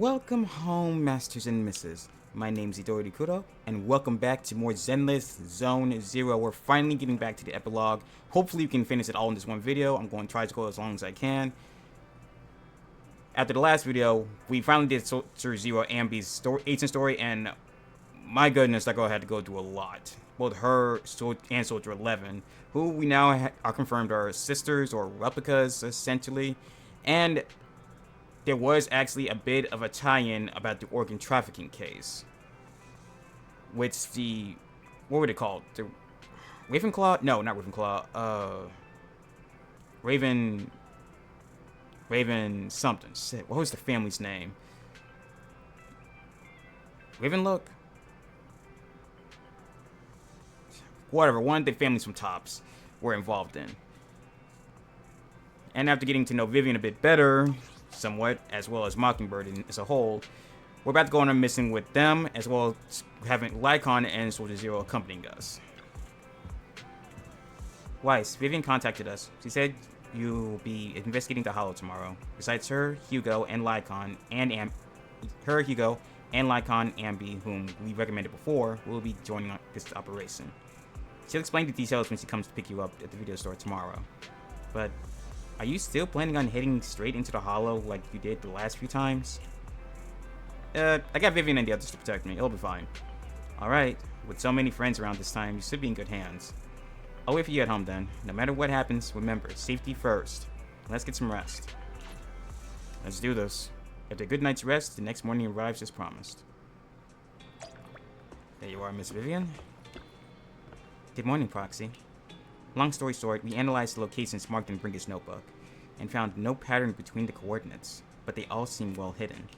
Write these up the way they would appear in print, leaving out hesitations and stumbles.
Welcome home, masters and misses. My name's HidoriKuro, and welcome back to more Zenless Zone Zero. We're finally getting back to the epilogue. Hopefully we can finish it all in this one video. I'm going to try to go as long as I can. After the last video, we finally did Soldier Zero Ambi's agent story, and my goodness, that girl had to go through a lot. Both her and Soldier 11, who we now are confirmed are sisters or replicas, essentially. And there was actually a bit of a tie-in about the organ trafficking case. Which what were they called? The Ravenclaw? No, not Ravenclaw. Raven something. Shit, what was the family's name? Ravenlook? Whatever, one of the families from Tops were involved in. And after getting to know Vivian a bit better, somewhat, as well as Mockingbird as a whole, we're about to go on a mission with them, as well as having Lycon and Soldier Zero accompanying us. Weiss, Vivian contacted us. She said you'll be investigating the Hollow tomorrow. Besides her, Hugo, and Lycon, and Ambi, whom we recommended before, will be joining this operation. She'll explain the details when she comes to pick you up at the video store tomorrow. But are you still planning on heading straight into the Hollow like you did the last few times? I got Vivian and the others to protect me. It'll be fine. Alright, with so many friends around this time, you should be in good hands. I'll wait for you at home then. No matter what happens, remember, safety first. Let's get some rest. Let's do this. After a good night's rest, the next morning arrives as promised. There you are, Miss Vivian. Good morning, Proxy. Long story short, we analyzed the locations marked in Brinker's notebook, and found no pattern between the coordinates, but they all seem well hidden.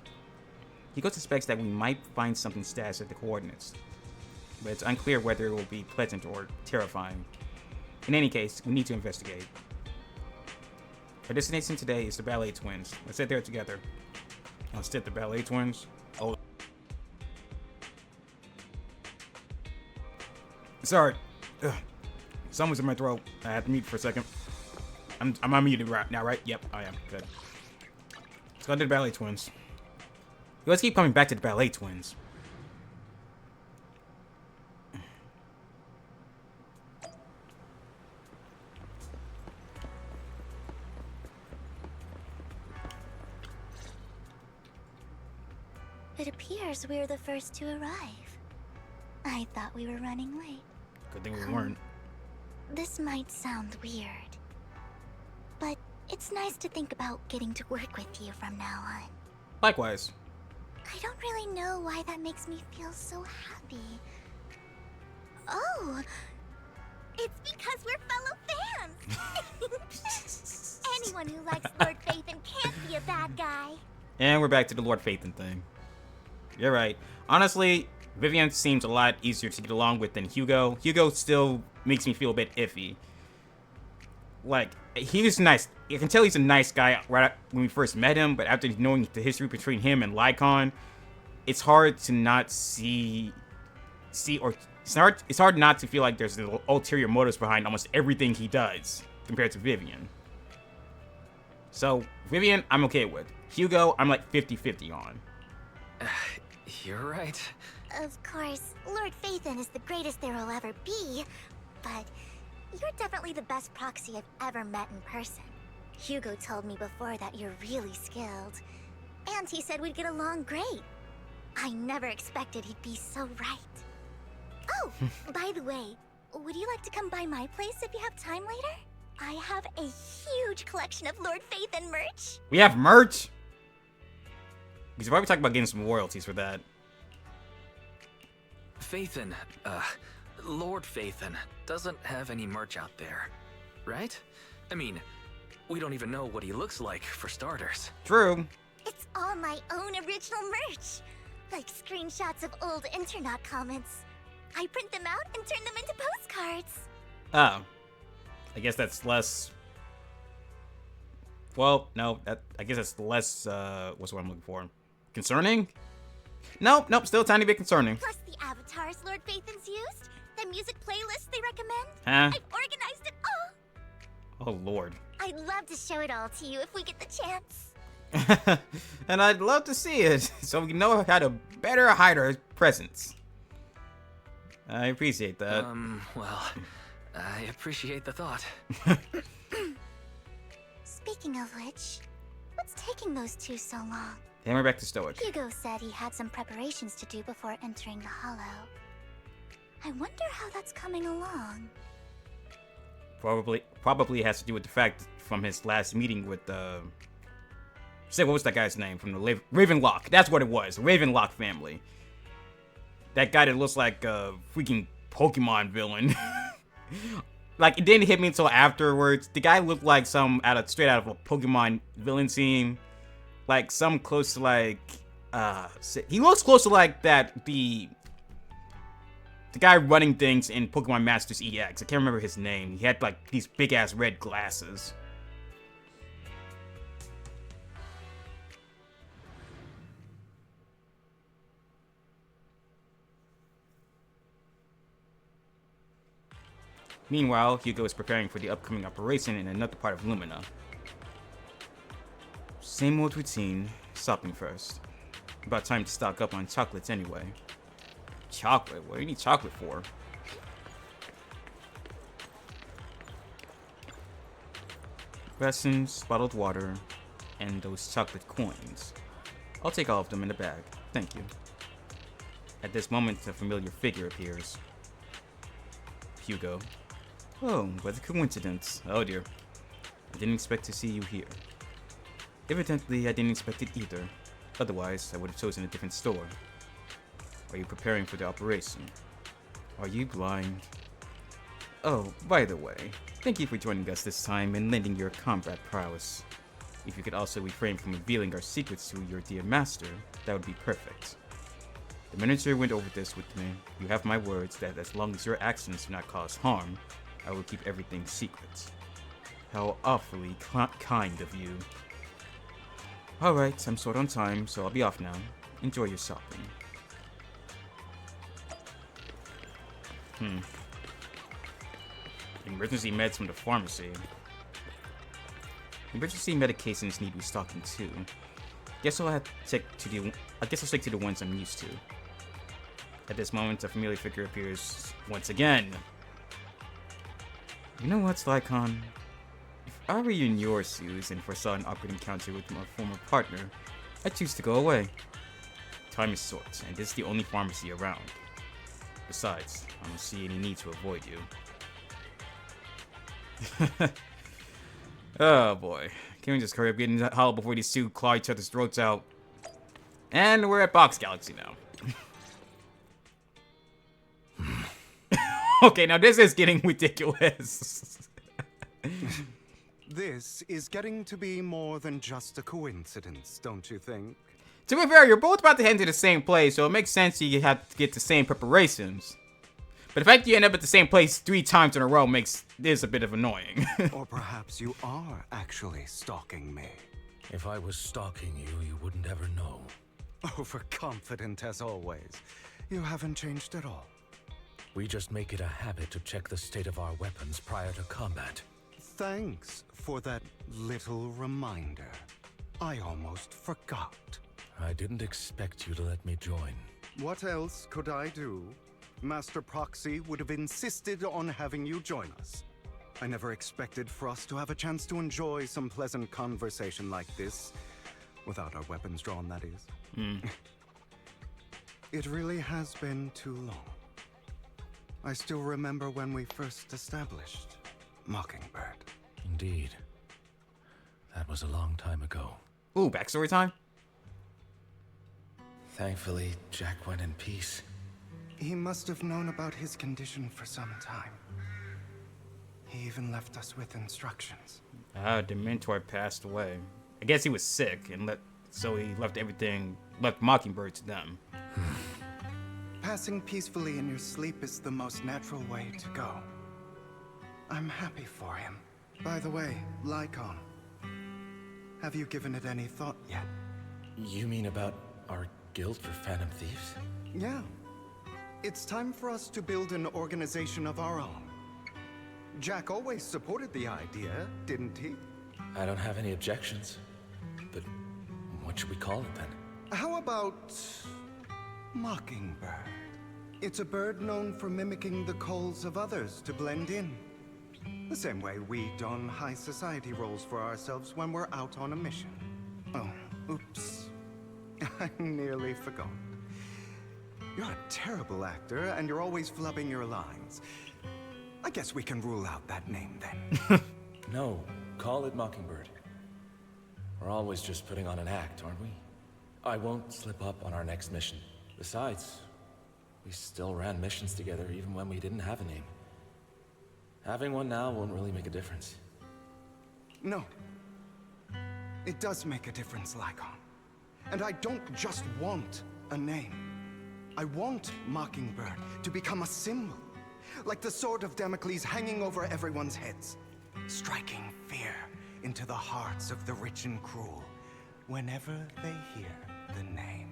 Hugo suspects that we might find something stashed at the coordinates, but it's unclear whether it will be pleasant or terrifying. In any case, we need to investigate. Our destination today is the Ballet Twins. Let's head there together. Let's hit the Ballet Twins. Oh, sorry. Ugh. Someone's in my throat. I have to mute for a second. I'm unmuted right now, right? Yep, I am. Good. Let's go to the Ballet Twins. Let's keep coming back to the Ballet Twins. It appears we're the first to arrive. I thought we were running late. Good thing we weren't. This might sound weird, but it's nice to think about getting to work with you from now on. Likewise. I don't really know why that makes me feel so happy. Oh, it's because we're fellow fans! Anyone who likes Lord Phaethon can't be a bad guy. And we're back to the Lord Phaethon thing. You're right. Honestly, Vivian seems a lot easier to get along with than Hugo. Hugo still makes me feel a bit iffy. Like, he's nice. I can tell he's a nice guy right when we first met him, but after knowing the history between him and Lycon, it's hard to not it's hard not to feel like there's ulterior motives behind almost everything he does compared to Vivian. So, Vivian, I'm okay with. Hugo, I'm like 50-50 on. You're right. Of course, Lord Phaethon is the greatest there will ever be, but you're definitely the best proxy I've ever met in person. Hugo told me before that you're really skilled, and he said we'd get along great. I never expected he'd be so right. Oh, by the way, would you like to come by my place if you have time later? I have a huge collection of Lord Phaethon merch. We have merch? We should probably talk about getting some royalties for that. Phaethon, Lord Phaethon doesn't have any merch out there, right? I mean, we don't even know what he looks like, for starters. True. It's all my own original merch, like screenshots of old internet comments. I print them out and turn them into postcards. Oh. I guess that's less... Well, no, I guess that's less, what's what I'm looking for? Concerning? Nope, still a tiny bit concerning. Plus the avatars Lord Phaethon's used, the music playlists they recommend. Huh? I've organized it all. Oh, Lord. I'd love to show it all to you if we get the chance. And I'd love to see it, so we know how to better hide our presence. I appreciate that. Well, I appreciate the thought. Speaking of which, what's taking those two so long? Hammer back to Stoic. Hugo said he had some preparations to do before entering the Hollow. I wonder how that's coming along. Probably has to do with the fact from his last meeting with say, what was that guy's name from the Ravenlock? That's what it was, Ravenlock family. That guy that looks like a freaking Pokemon villain. Like, it didn't hit me until afterwards. The guy looked like straight out of a Pokemon villain scene. Like, some close to like, he looks close to like the guy running things in Pokemon Masters EX. I can't remember his name. He had like these big ass red glasses. Meanwhile, Hugo is preparing for the upcoming operation in another part of Lumina. Same old routine, shopping first. About time to stock up on chocolates anyway. Chocolate? What do you need chocolate for? Rations, bottled water, and those chocolate coins. I'll take all of them in the bag. Thank you. At this moment, a familiar figure appears. Hugo. Oh, what a coincidence. Oh dear. I didn't expect to see you here. Evidently, I didn't expect it either. Otherwise, I would have chosen a different store. Are you preparing for the operation? Are you blind? Oh, by the way, thank you for joining us this time and lending your combat prowess. If you could also refrain from revealing our secrets to your dear master, that would be perfect. The manager went over this with me. You have my words that as long as your actions do not cause harm, I will keep everything secret. How awfully kind of you. Alright, I'm short on time, so I'll be off now. Enjoy your shopping. Emergency meds from the pharmacy. Emergency medications need restocking too. Guess I'll stick to the ones I'm used to. At this moment, a familiar figure appears once again. You know what, Slycon? If I were in your shoes and foresaw an awkward encounter with my former partner, I'd choose to go away. Time is short, and this is the only pharmacy around. Besides, I don't see any need to avoid you. Oh boy. Can we just hurry up getting that hollow before these two claw each other's throats out? And we're at Box Galaxy now. Okay, now this is getting ridiculous. This is getting to be more than just a coincidence, don't you think? To be fair, you're both about to head to the same place, so it makes sense you have to get the same preparations. But the fact you end up at the same place 3 times in a row makes this a bit of annoying. Or perhaps you are actually stalking me. If I was stalking you, you wouldn't ever know. Overconfident as always. You haven't changed at all. We just make it a habit to check the state of our weapons prior to combat. Thanks for that little reminder. I almost forgot. I didn't expect you to let me join. What else could I do? Master Proxy would have insisted on having you join us. I never expected for us to have a chance to enjoy some pleasant conversation like this. Without our weapons drawn, that is. It really has been too long. I still remember when we first established Mockingbird. Indeed. That was a long time ago. Ooh, backstory time? Thankfully, Jack went in peace. He must have known about his condition for some time. He even left us with instructions. The mentor passed away. I guess he was sick, and so he left Mockingbird to them. Passing peacefully in your sleep is the most natural way to go. I'm happy for him. By the way, Lycon, have you given it any thought yet? You mean about our guild for Phantom Thieves? Yeah. It's time for us to build an organization of our own. Jack always supported the idea, didn't he? I don't have any objections. But What should we call it then? How about Mockingbird? It's a bird known for mimicking the calls of others to blend in. The same way we don high society roles for ourselves when we're out on a mission. Oh, oops. I nearly forgot. You're a terrible actor, and you're always flubbing your lines. I guess we can rule out that name then. No, call it Mockingbird. We're always just putting on an act, aren't we? I won't slip up on our next mission. Besides, we still ran missions together even when we didn't have a name. Having one now won't really make a difference. No. It does make a difference, Lycon. And I don't just want a name. I want Mockingbird to become a symbol. Like the sword of Damocles hanging over everyone's heads. Striking fear into the hearts of the rich and cruel whenever they hear the name.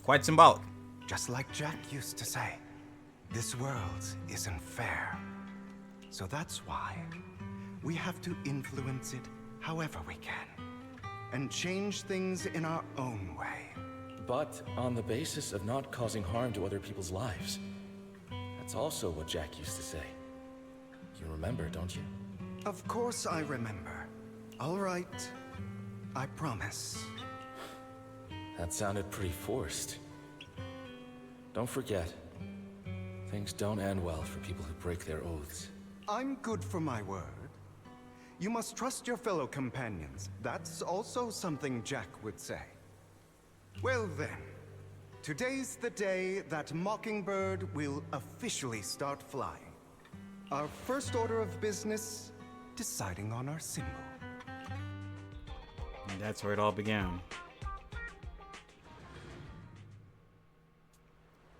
Quite symbolic. Just like Jack used to say, this world isn't fair. So that's why we have to influence it however we can. And change things in our own way. But on the basis of not causing harm to other people's lives. That's also what Jack used to say. You remember, don't you? Of course I remember. All right. I promise. That sounded pretty forced. Don't forget, things don't end well for people who break their oaths. I'm good for my word. You must trust your fellow companions. That's also something Jack would say. Well then, today's the day that Mockingbird will officially start flying. Our first order of business, deciding on our symbol. And that's where it all began.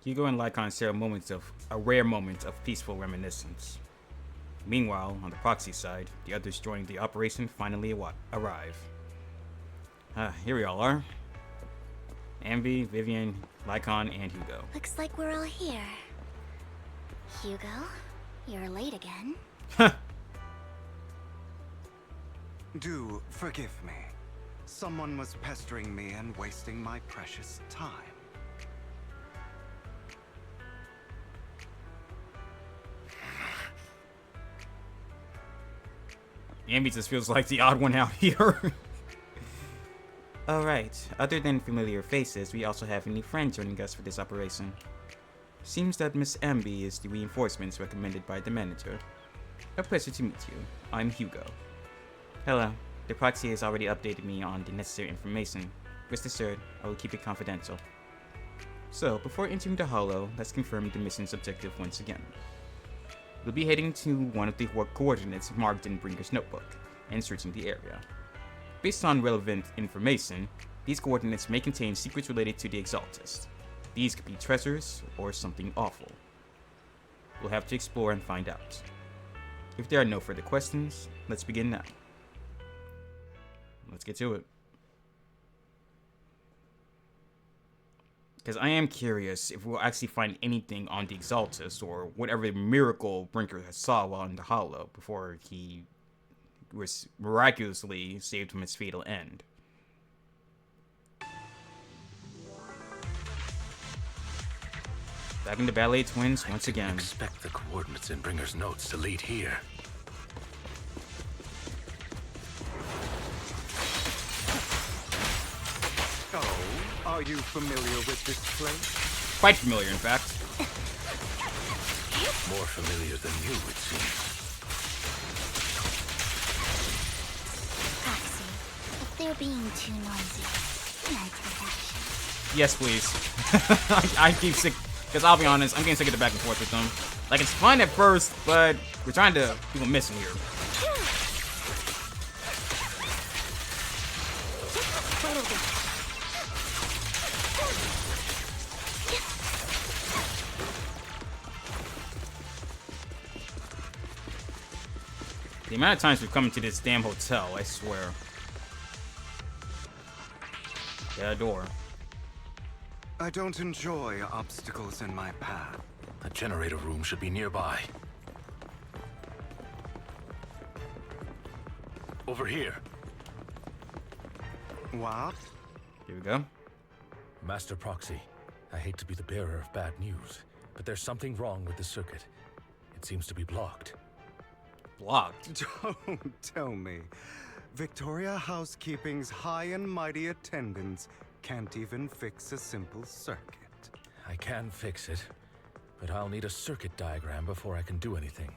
Hugo and Lycon share a rare moment of peaceful reminiscence. Meanwhile, on the proxy side, the others joining the operation finally arrive. Here we all are. Ambi, Vivian, Lycon, and Hugo. Looks like we're all here. Hugo, you're late again. Do forgive me. Someone was pestering me and wasting my precious time. Ambi just feels like the odd one out here. Alright, other than familiar faces, we also have a new friend joining us for this operation. Seems that Miss Ambi is the reinforcements recommended by the manager. A pleasure to meet you. I'm Hugo. Hello. The proxy has already updated me on the necessary information. Rest assured, I will keep it confidential. So, before entering the Hollow, let's confirm the mission's objective once again. We'll be heading to one of the coordinates marked in Brinker's notebook, and searching the area. Based on relevant information, these coordinates may contain secrets related to the Exaltist. These could be treasures, or something awful. We'll have to explore and find out. If there are no further questions, let's begin now. Let's get to it. Because I am curious if we'll actually find anything on the Exaltist or whatever miracle Brinker saw while in the Hollow before he was miraculously saved from his fatal end. Back in the Ballet Twins once again. Expect the coordinates in Bringer's notes to lead here. Oh, are you familiar with this place? Quite familiar, in fact. More familiar than you, it seems. Proxy, if they're being too noisy, can I take action? Yes, please. I keep sick, because I'll be honest, I'm getting sick of the back and forth with them. Like, it's fun at first, but we're trying to do a mission here. The amount of times we've come into this damn hotel, I swear. Yeah, a door. I don't enjoy obstacles in my path. The generator room should be nearby. Over here. What? Here we go. Master Proxy, I hate to be the bearer of bad news, but there's something wrong with the circuit. It seems to be blocked. Blocked. Don't tell me. Victoria Housekeeping's high and mighty attendants can't even fix a simple circuit. I can fix it, but I'll need a circuit diagram before I can do anything.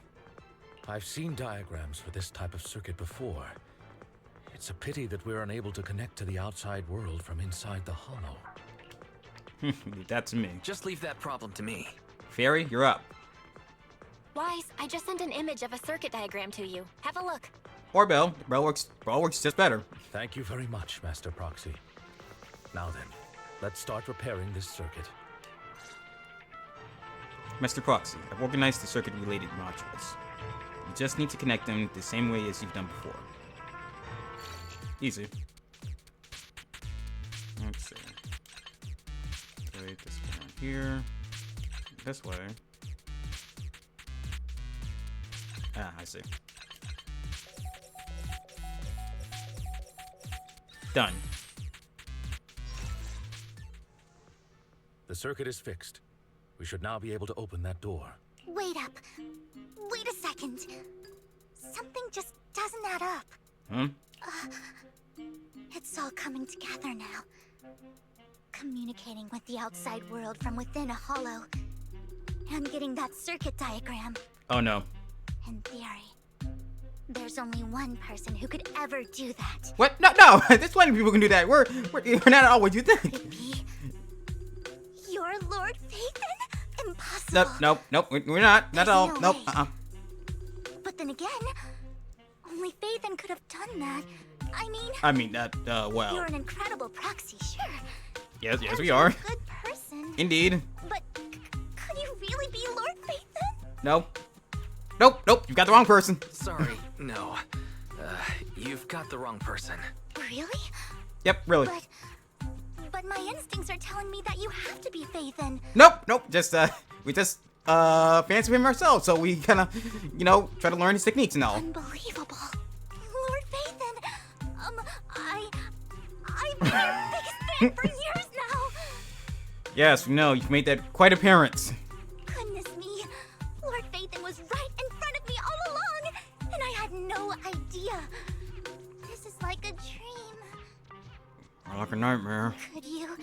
I've seen diagrams for this type of circuit before. It's a pity that we're unable to connect to the outside world from inside the hollow. Leave that to me. Just leave that problem to me. Fairy, you're up. Wise, I just sent an image of a circuit diagram to you. Have a look. Or Bell. Bell works just better. Thank you very much, Master Proxy. Now then, let's start repairing this circuit. Master Proxy, I've organized the circuit-related modules. You just need to connect them the same way as you've done before. Easy. Let's see. Wait, this one here. This way. Ah, I see. Done. The circuit is fixed. We should now be able to open that door. Wait up. Wait a second. Something just doesn't add up. Huh? It's all coming together now. Communicating with the outside world from within a hollow. And getting that circuit diagram. Oh no. In theory, there's only one person who could ever do that. What? No, no! There's plenty of people who can do that. We're not all what you think. Could be you're Lord Phaethon? Impossible. Nope. We're not. Not There's at all. no Nope. way. But then again, only Phaethon could have done that. I mean, well. you're an incredible proxy, sure. Yes, And we you're are. a good person. Indeed. But could you really be Lord Phaethon? No. Nope. You've got the wrong person. Sorry, no. You've got the wrong person. Really? Yep, really. But my instincts are telling me that you have to be Phaethon. Nope. We just fancy him ourselves, so we kind of, try to learn his techniques and all. Unbelievable. Lord Phaethon, I've been your biggest fan for years now. Yes, we know. You've made that quite apparent. Goodness me, Lord Phaethon was right in front of me all along, and I had no idea. This is like a dream. Like a nightmare. Could you,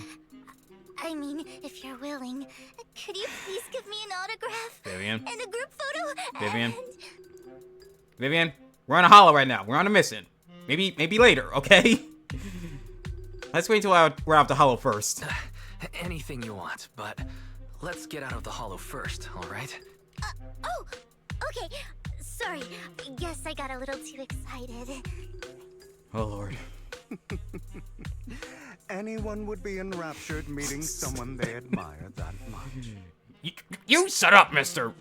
if you're willing, could you please give me an autograph? Vivian. And a group photo? Vivian. And... Vivian, we're on a hollow right now. We're on a mission. Maybe later, okay? Let's wait until we're out the hollow first. Anything you want, but let's get out of the hollow first, alright? Oh, okay. Sorry, guess I got a little too excited. Oh, Lord. Anyone would be enraptured meeting someone they admire that much. You shut up, mister!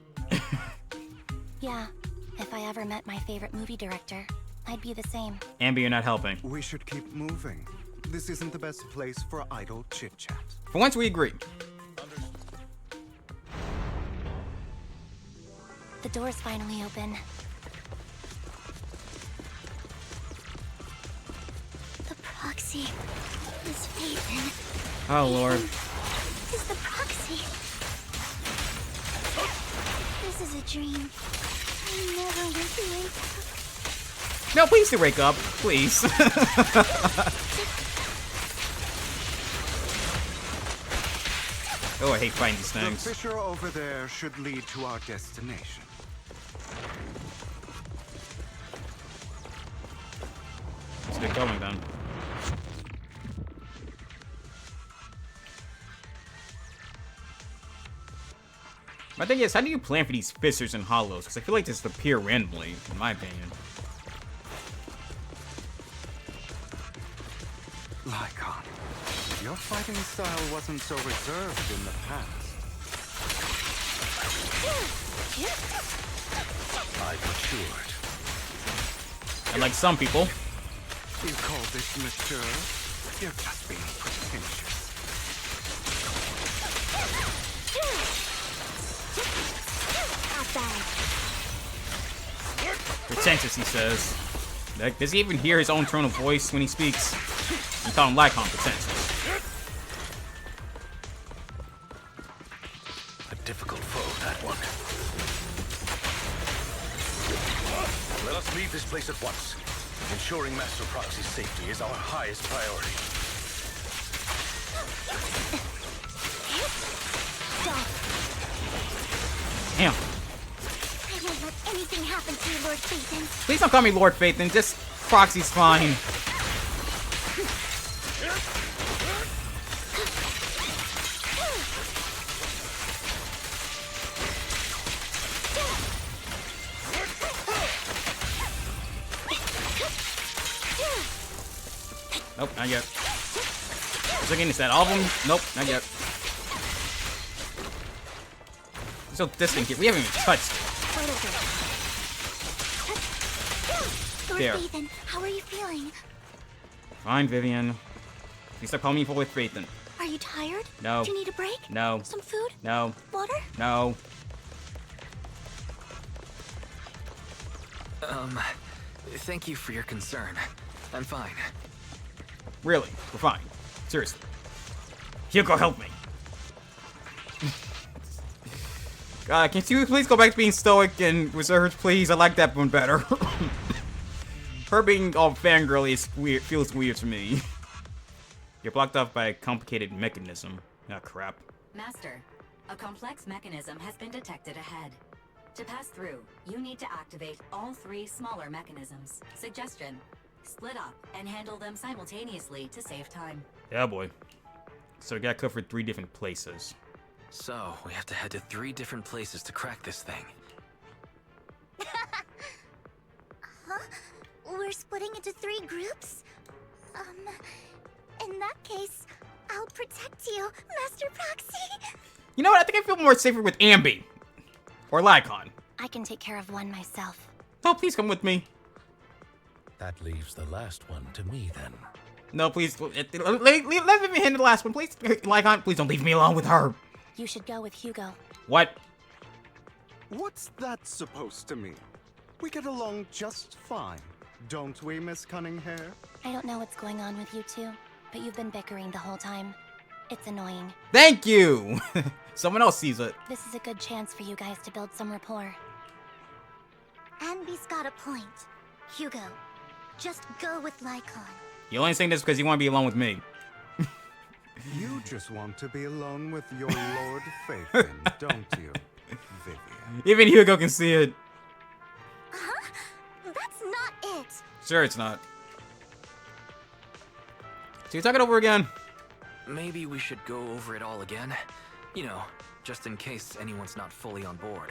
Yeah, if I ever met my favorite movie director, I'd be the same. Amber, you're not helping. We should keep moving. This isn't the best place for idle chit-chat. For once, we agree. The door's finally open. The proxy is Phaethon. Oh, Lord. Is the proxy. This is a dream. I never went to wake up. No, please do wake up. Please. Oh, I hate fighting these The things. fissure over there should lead to our destination. Let's get going then. My thing is, how do you plan for these fissures and hollows? Because I feel like they just appear randomly, in my opinion. Lycon, your fighting style wasn't so reserved in the past. I've matured. And like some people. You call this mature? You're just being pretentious. Pretentious, he says. Like, does he even hear his own tone of voice when he speaks? telling Lycon potential. A difficult foe, that one. Let us leave this place at once. Ensuring Master Proxy's safety is our highest priority. Damn. I won't let anything happen to you, Lord Phaethon. Please don't call me Lord Phaethon. Just Proxy's fine. Nope, not yet. Just looking at all of them. Nope, not yet. So distant here. We haven't even touched it. Lord There. Phaethon, how are you feeling? Fine, Vivian. Please stop calling me Lord Phaethon. Are you tired? No. Do you need a break? No. Some food? No. Water? No. Thank you for your concern. I'm fine. Really, we're fine. Seriously. Hugo, help me. God, can you please go back to being stoic and reserved, please? I like that one better. Her being all fangirly is weird, feels weird to me. You're blocked off by a complicated mechanism. Ah, crap. Master, a complex mechanism has been detected ahead. To pass through, you need to activate all 3 smaller mechanisms. Suggestion: split up and handle them simultaneously to save time. Yeah, boy. So we gotta cover 3 different places. So, we have to head to 3 different places to crack this thing. Huh? We're splitting into 3 groups? In that case, I'll protect you, Master Proxy. You know what? I think I feel more safer with Ambi. Or Lycon. I can take care of one myself. No, please come with me. That leaves the last one to me, then. No, please. Let me handle the last one, please. Lycon, please don't leave me alone with her. You should go with Hugo. What? What's that supposed to mean? We get along just fine, don't we, Miss Cunninghair? I don't know what's going on with you two, but you've been bickering the whole time. It's annoying. Thank you. Someone else sees it. This is a good chance for you guys to build some rapport. Ambi's got a point. Hugo, just go with Lycon. You're only saying this because you want to be alone with me. You just want to be alone with your Lord Phaethon, don't you, Vivian? Even Hugo can see it. Huh? That's not it. Sure, it's not. So you talk it over again. Maybe we should go over it all again. You know, just in case anyone's not fully on board.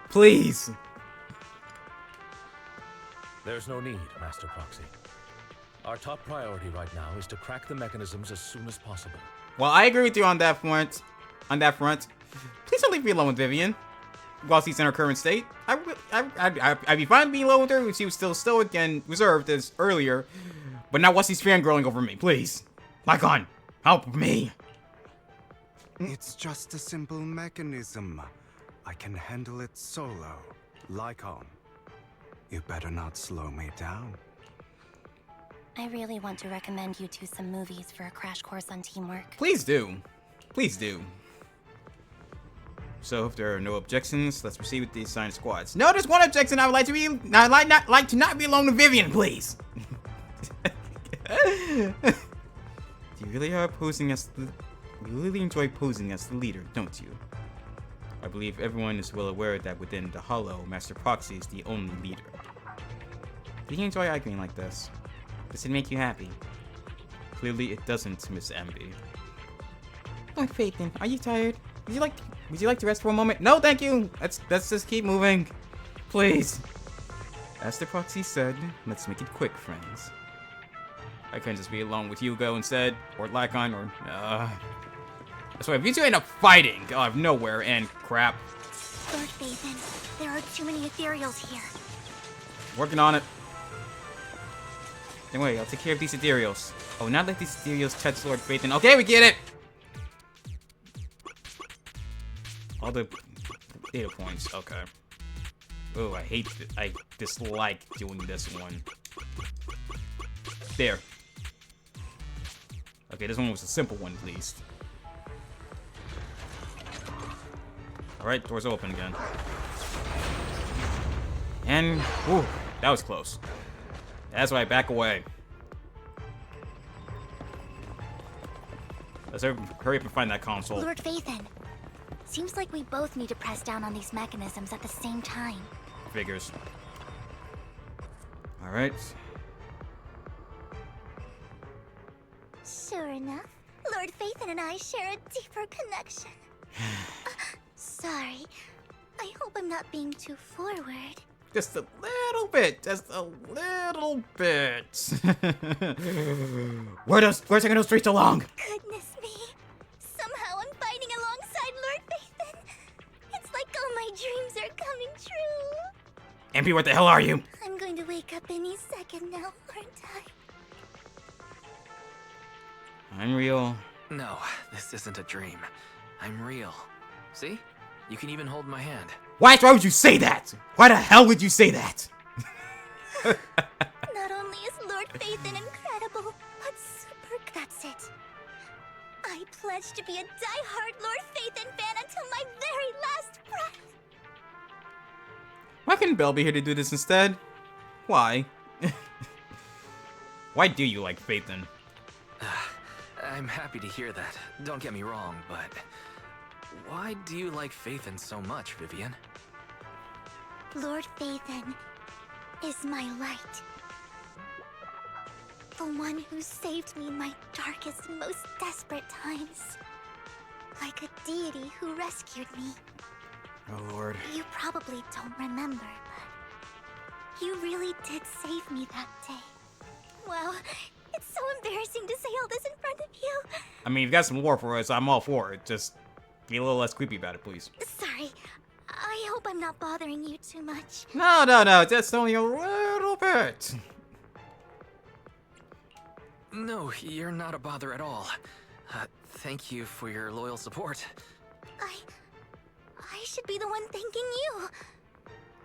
Please. There's no need, Master Proxy. Our top priority right now is to crack the mechanisms as soon as possible. Well, I agree with you on that front. Please don't leave me alone with Vivian while she's in her current state. I'd be fine being alone with her if she was still stoic and reserved as earlier, but not while she's fangirling over me. Please, Lycon, help me. It's just a simple mechanism. I can handle it solo. Lycon, you better not slow me down. I really want to recommend you two some movies for a crash course on teamwork. Please do. Please do. So if there are no objections, let's proceed with the assigned squads. No, there's one objection. I would like to be. I'd like to not be alone with Vivian, please. You really are posing as the. You really enjoy posing as the leader, don't you? I believe everyone is well aware that within the Hollow, Master Proxy is the only leader. Do you enjoy arguing like this? Does it make you happy? Clearly it doesn't, Miss Ambi. Lord Phaethon, are you tired? Would you like to rest for a moment? No, thank you! Let's just keep moving. Please. As the Proxy said, let's make it quick, friends. I can't just be alone with Hugo instead, or Lycon, or That's why if you two end up fighting out of nowhere and crap. Lord Phaethon, there are too many ethereals here. Working on it. Don't worry, I'll take care of these ethereals. Oh, not let these ethereals touch Lord Phaethon. Okay, we get it! All the data points, okay. Oh, I dislike doing this one. There. Okay, this one was a simple one at least. Alright, doors open again. And, whew, that was close. That's why I back away. Let's hurry up and find that console. Lord Phaethon, seems like we both need to press down on these mechanisms at the same time. Figures. Alright. Sure enough, Lord Phaethon and I share a deeper connection. Sorry. I hope I'm not being too forward. Just a little bit. Just a little bit. Where's taking those streets along? Goodness me. Somehow I'm fighting alongside Lord Phaethon. It's like all my dreams are coming true. MP, what the hell are you? I'm going to wake up any second now, aren't I? Unreal. No, this isn't a dream. I'm real. See? You can even hold my hand. Why would you say that? Why the hell would you say that? Not only is Lord Phaethon incredible, but super. That's it. I pledge to be a die-hard Lord Phaethon fan until my very last breath. Why couldn't Belle be here to do this instead? Why? Why do you like Phaethon? I'm happy to hear that. Don't get me wrong, but why do you like Phaethon so much, Vivian? Lord Phaethon is my light. The one who saved me in my darkest, most desperate times. Like a deity who rescued me. Oh, Lord. You probably don't remember, but you really did save me that day. Wow, it's so embarrassing to say all this in front of you. I mean, you've got some lore for us. I'm all for it. Just be a little less creepy about it, please. Sorry. I hope I'm not bothering you too much. No. Just only a little bit. No, you're not a bother at all. Thank you for your loyal support. I should be the one thanking you.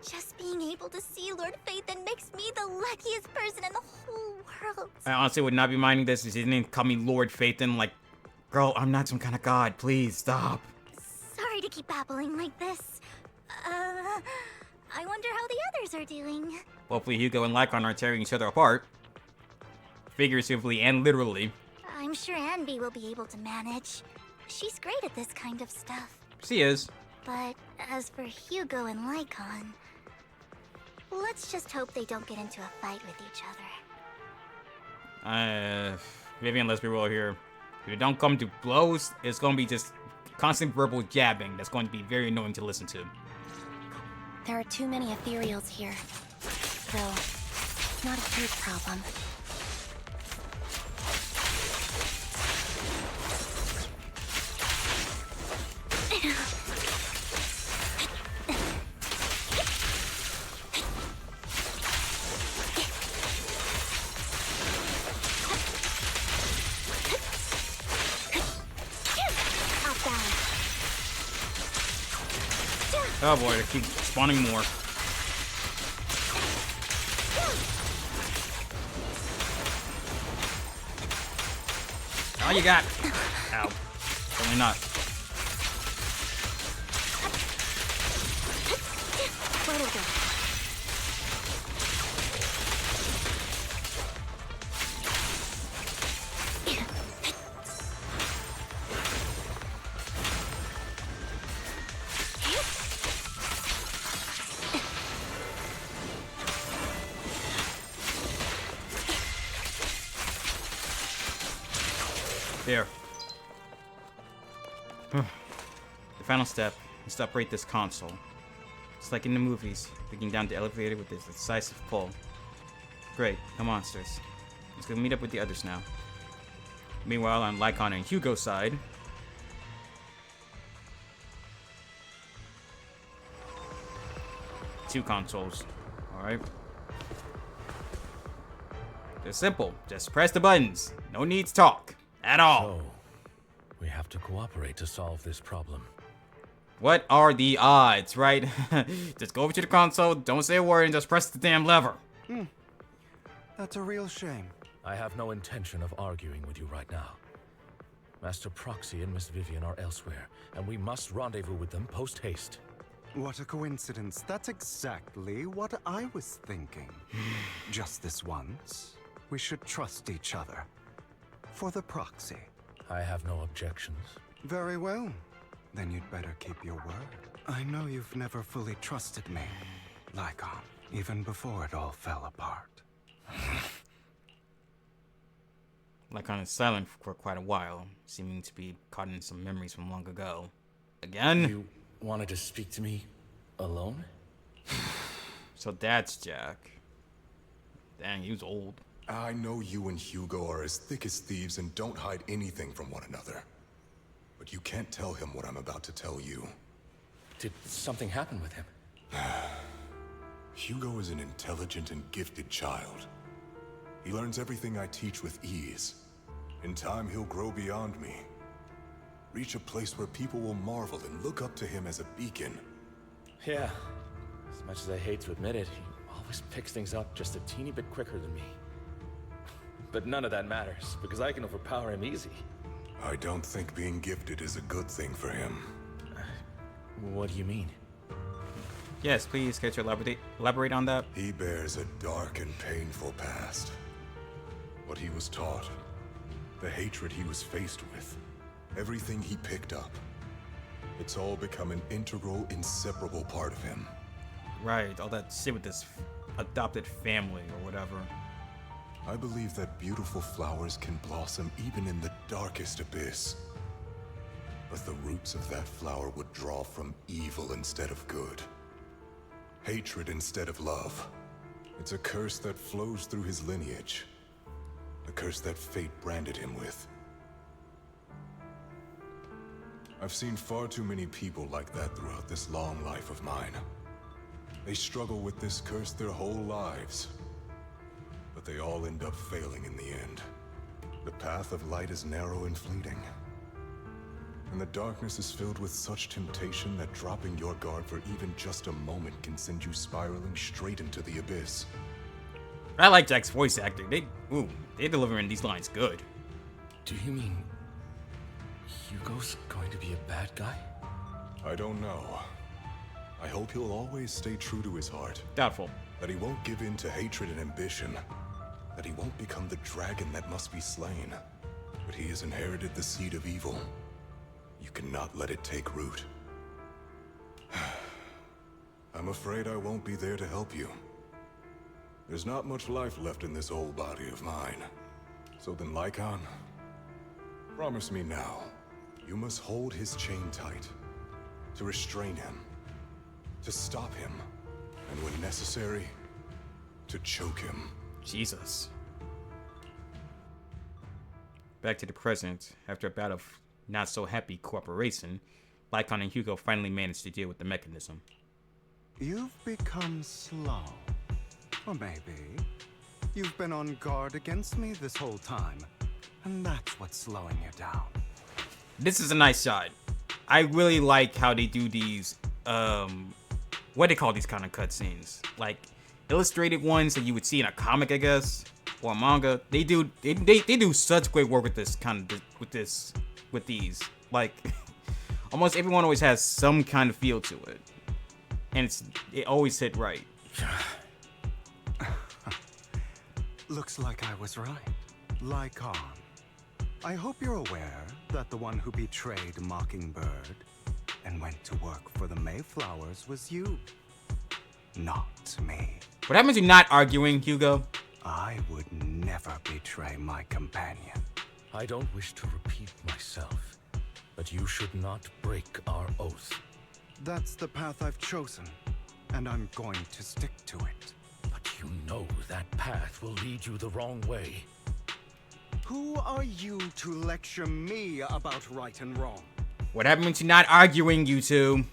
Just being able to see Lord Phaethon makes me the luckiest person in the whole world. I honestly would not be minding this if you didn't call me Lord Phaethon. Like, girl, I'm not some kind of god. Please, stop. Sorry to keep babbling like this. I wonder how the others are doing. Hopefully Hugo and Lycon aren't tearing each other apart. Figuratively and literally. I'm sure Anby will be able to manage. She's great at this kind of stuff. She is. But as for Hugo and Lycon, let's just hope they don't get into a fight with each other. Vivian, let's be real here. If you don't come to blows, it's going to be just constant verbal jabbing. That's going to be very annoying to listen to. There are too many ethereals here. Though, not a huge problem. Oh boy, they keep spawning more. All you got. Ow. Certainly not. Where to go? There. The final step is to operate this console. It's like in the movies, picking down the elevator with this decisive pull. Great, no monsters. Let's go meet up with the others now. Meanwhile, on Lycon and Hugo's side, two consoles. Alright. They're simple. Just press the buttons. No need to talk. At all. So, we have to cooperate to solve this problem. What are the odds, right? Just go over to the console, don't say a word, and just press the damn lever. That's a real shame. I have no intention of arguing with you right now. Master Proxy and Miss Vivian are elsewhere, and we must rendezvous with them post-haste. What a coincidence. That's exactly what I was thinking. Just this once, we should trust each other. For the proxy. I have no objections. Very well. Then you'd better keep your word. I know you've never fully trusted me, Lycon, even before it all fell apart. Lycon is silent for quite a while, seeming to be caught in some memories from long ago. Again? You wanted to speak to me alone? So that's Jack. Dang, he was old. I know you and Hugo are as thick as thieves and don't hide anything from one another. But you can't tell him what I'm about to tell you. Did something happen with him? Hugo is an intelligent and gifted child. He learns everything I teach with ease. In time, he'll grow beyond me. Reach a place where people will marvel and look up to him as a beacon. Yeah. As much as I hate to admit it, he always picks things up just a teeny bit quicker than me. But none of that matters, because I can overpower him easy. I don't think being gifted is a good thing for him. What do you mean? Yes, please, can you elaborate on that? He bears a dark and painful past. What he was taught, the hatred he was faced with, everything he picked up. It's all become an integral, inseparable part of him. Right, all that shit with this adopted family or whatever. I believe that beautiful flowers can blossom even in the darkest abyss. But the roots of that flower would draw from evil instead of good. Hatred instead of love. It's a curse that flows through his lineage. A curse that fate branded him with. I've seen far too many people like that throughout this long life of mine. They struggle with this curse their whole lives. But they all end up failing in the end. The path of light is narrow and fleeting. And the darkness is filled with such temptation that dropping your guard for even just a moment can send you straight into the abyss. I like Jack's voice acting. They're delivering these lines good. Do you mean Hugo's going to be a bad guy? I don't know. I hope he'll always stay true to his heart. Doubtful. That he won't give in to hatred and ambition. That he won't become the dragon that must be slain. But he has inherited the seed of evil. You cannot let it take root. I'm afraid I won't be there to help you. There's not much life left in this old body of mine. So then, Lycon, promise me now, you must hold his chain tight. To restrain him. To stop him. And when necessary, to choke him. Jesus. Back to the present, after a bout of not so happy cooperation, Lycon and Hugo finally managed to deal with the mechanism. You've become slow. Or maybe you've been on guard against me this whole time, and that's what's slowing you down. This is a nice shot. I really like how they do these, what do they call these kind of cutscenes? Like, illustrated ones that you would see in a comic, I guess, or a manga. They do such great work with this kind of, with these. Like, almost everyone always has some kind of feel to it. And it always hit right. Looks like I was right. Lycon. I hope you're aware that the one who betrayed Mockingbird and went to work for the Mayflowers was you. Not me. What happens to not arguing, Hugo? I would never betray my companion. I don't wish to repeat myself, but you should not break our oath. That's the path I've chosen, and I'm going to stick to it. But you know that path will lead you the wrong way. Who are you to lecture me about right and wrong? What happened to not arguing, you two?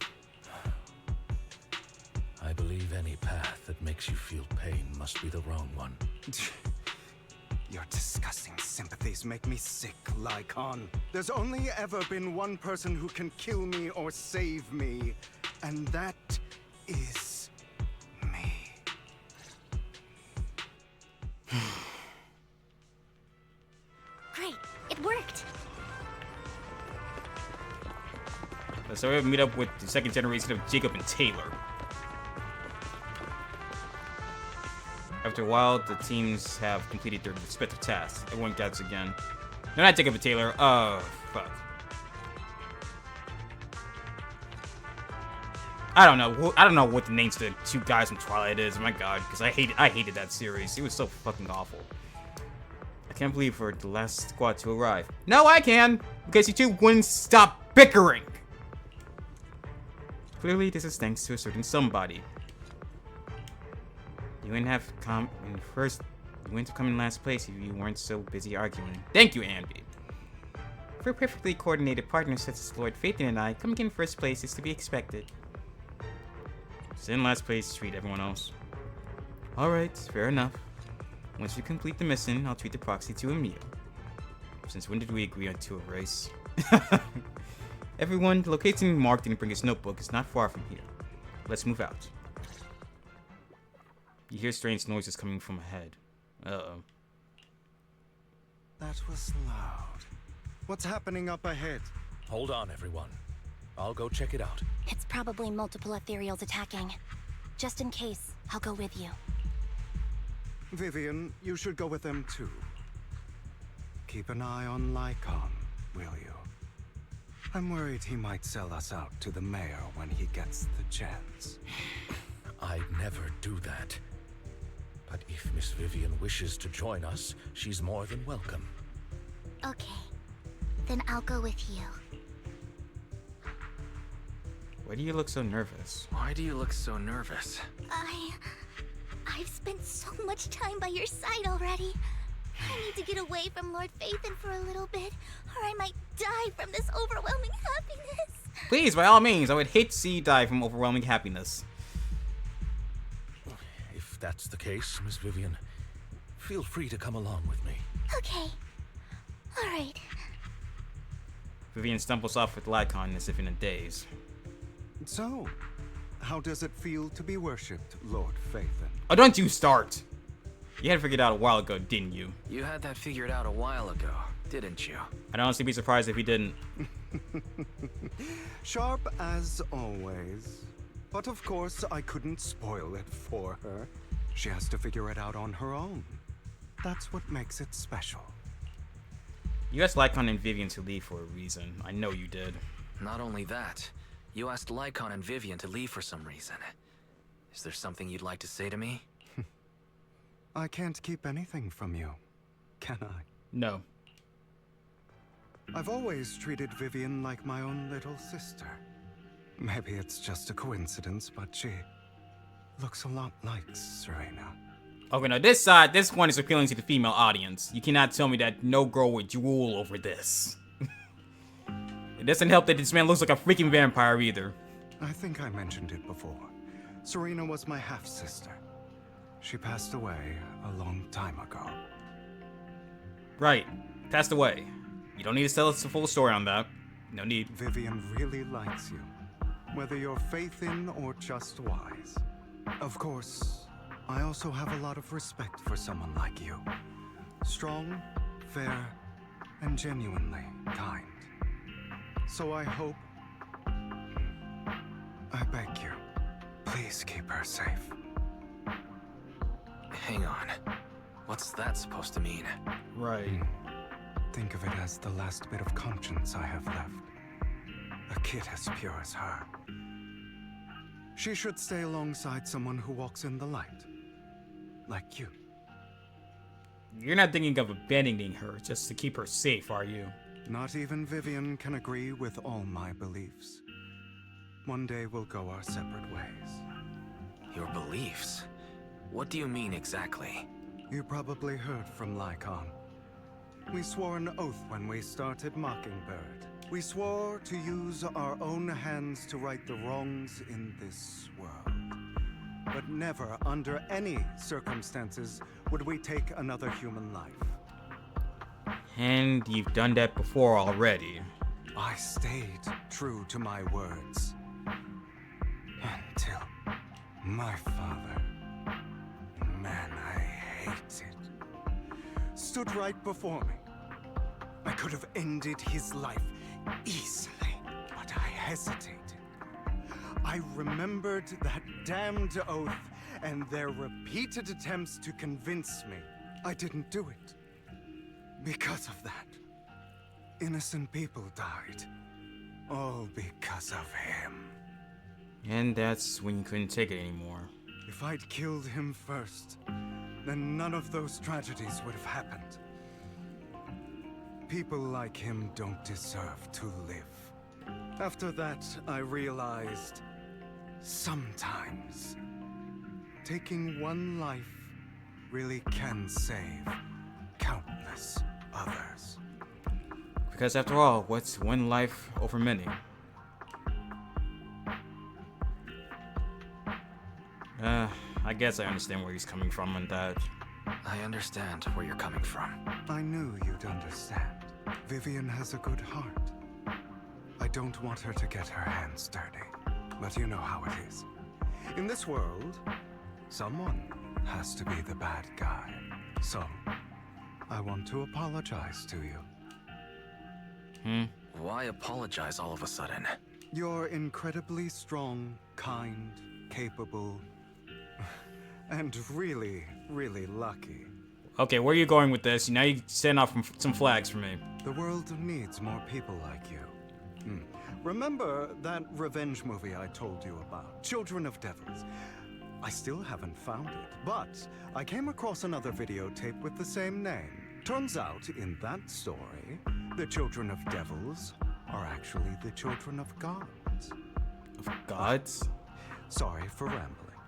I believe any path that makes you feel pain must be the wrong one. Your disgusting sympathies make me sick, Lycon. There's only ever been one person who can kill me or save me, and that is me. Great, it worked. So we meet up with the second generation of Jacob and Taylor. After a while, the teams have completed their respective tasks. Everyone gathers again. No, not Jacob and Taylor. Fuck. I don't know. I don't know what the names of the two guys from Twilight is. My God, because I hated that series. It was so fucking awful. I can't believe for the last squad to arrive. No, I can, because you two wouldn't stop bickering. Clearly, this is thanks to a certain somebody. You wouldn't have come in first. You wouldn't have come in last place if you weren't so busy arguing. Thank you, Andy. For a perfectly coordinated partner such as Lord Phaethon and I, coming in first place is to be expected. So in last place, treat everyone else. Alright, fair enough. Once you complete the mission, I'll treat the proxy to a meal. Since when did we agree on to a race? Everyone, the location marked and bring his notebook is not far from here. Let's move out. You hear strange noises coming from ahead. Uh-oh. That was loud. What's happening up ahead? Hold on, everyone. I'll go check it out. It's probably multiple ethereals attacking. Just in case, I'll go with you. Vivian, you should go with them too. Keep an eye on Lycon, will you? I'm worried he might sell us out to the mayor when he gets the chance. I'd never do that. But if Miss Vivian wishes to join us, she's more than welcome. Okay. Then I'll go with you. Why do you look so nervous? Why do you look so nervous? I've spent so much time by your side already. I need to get away from Lord Phaethon for a little bit, or I might die from this overwhelming happiness. Please, by all means, I would hate to see you die from overwhelming happiness. If that's the case, Miss Vivian, feel free to come along with me. Okay. Alright. Vivian stumbles off with Lycon as if in a daze. So, how does it feel to be worshipped, Lord Phaethon? Oh, don't you start! You had it figured out a while ago, didn't you? You had that figured out a while ago, didn't you? I'd honestly be surprised if he didn't. Sharp as always. But of course, I couldn't spoil it for her. She has to figure it out on her own. That's what makes it special. You asked Lycon and Vivian to leave for a reason. I know you did. Not only that, you asked Lycon and Vivian to leave for some reason. Is there something you'd like to say to me? I can't keep anything from you, can I? No. I've always treated Vivian like my own little sister. Maybe it's just a coincidence, but she looks a lot like Serena. Okay, now this one is appealing to the female audience. You cannot tell me that no girl would drool over this. It doesn't help that this man looks like a freaking vampire either. I think I mentioned it before. Serena was my half-sister. She passed away a long time ago. Right. Passed away. You don't need to tell us the full story on that. No need. Vivian really likes you, whether you're Phaethon or just wise. Of course, I also have a lot of respect for someone like you. Strong, fair, and genuinely kind. So I hope... I beg you, please keep her safe. Hang on. What's that supposed to mean? Right. Think of it as the last bit of conscience I have left. A kid as pure as her. She should stay alongside someone who walks in the light. Like you. You're not thinking of abandoning her just to keep her safe, are you? Not even Vivian can agree with all my beliefs. One day we'll go our separate ways. Your beliefs? What do you mean exactly? You probably heard from Lycon. We swore an oath when we started Mockingbird. We swore to use our own hands to right the wrongs in this world. But never, under any circumstances, would we take another human life. And you've done that before already. I stayed true to my words. Until my father, man I hated, stood right before me. I could have ended his life easily, but But I hesitated. I remembered that damned oath and their repeated attempts to convince me I didn't do it. Because of that, innocent people died. All because of him. And that's when you couldn't take it anymore. If I'd killed him first, then none of those tragedies would have happened. People like him don't deserve to live. After that, I realized sometimes taking one life really can save countless others. Because after all, what's one life over many? I guess I understand where he's coming from on that. I understand where you're coming from. I knew you'd understand. Vivian has a good heart. I don't want her to get her hands dirty, but you know how it is. In this world, someone has to be the bad guy. So, I want to apologize to you. Why apologize all of a sudden? You're incredibly strong, kind, capable, and really, really lucky. Okay, where are you going with this? Now you send off some flags for me. The world needs more people like you. Remember that revenge movie I told you about, Children of Devils? I still haven't found it, but I came across another videotape with the same name. Turns out, in that story, the Children of Devils are actually the children of gods. Of gods? Sorry for rambling.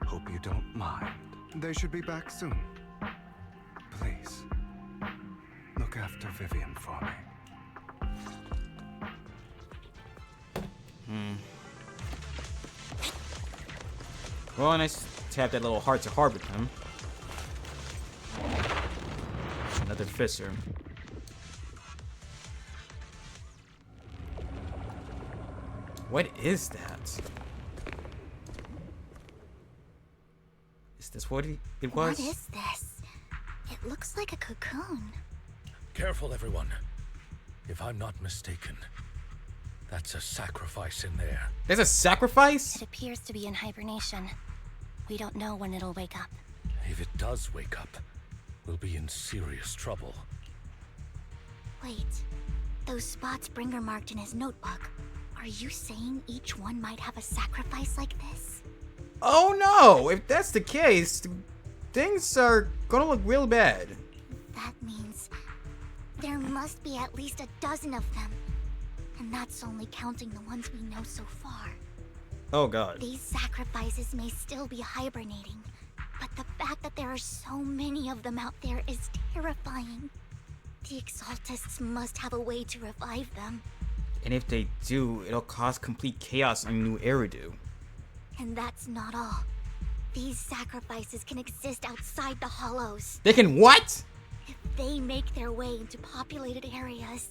Hope you don't mind. They should be back soon. Please, look after Vivian for me. Well, nice to have that little heart-to-heart with him. Another fisser. What is that? Is this what it was? What is this? It looks like a cocoon. Careful, everyone. If I'm not mistaken, that's a sacrifice in there. There's a sacrifice? It appears to be in hibernation. We don't know when it'll wake up. If it does wake up, we'll be in serious trouble. Wait, those spots Bringer marked in his notebook. Are you saying each one might have a sacrifice like this? Oh no! If that's the case, things are gonna look real bad. That means there must be at least a dozen of them. And that's only counting the ones we know so far. Oh god. These sacrifices may still be hibernating, but the fact that there are so many of them out there is terrifying. The Exaltists must have a way to revive them. And if they do, it'll cause complete chaos on New Eridu. And that's not all. These sacrifices can exist outside the Hollows. They can what? If they make their way into populated areas.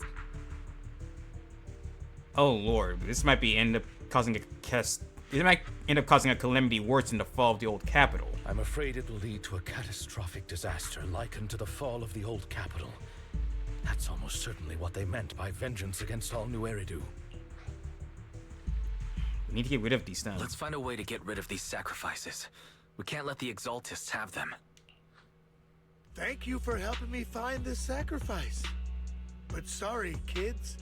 Oh lord, this might end up causing a calamity worse than the fall of the old capital. I'm afraid it will lead to a catastrophic disaster likened to the fall of the old capital. That's almost certainly what they meant by vengeance against all New Eridu. We need to get rid of these things. Let's find a way to get rid of these sacrifices. We can't let the Exaltists have them. Thank you for helping me find this sacrifice. But sorry, kids.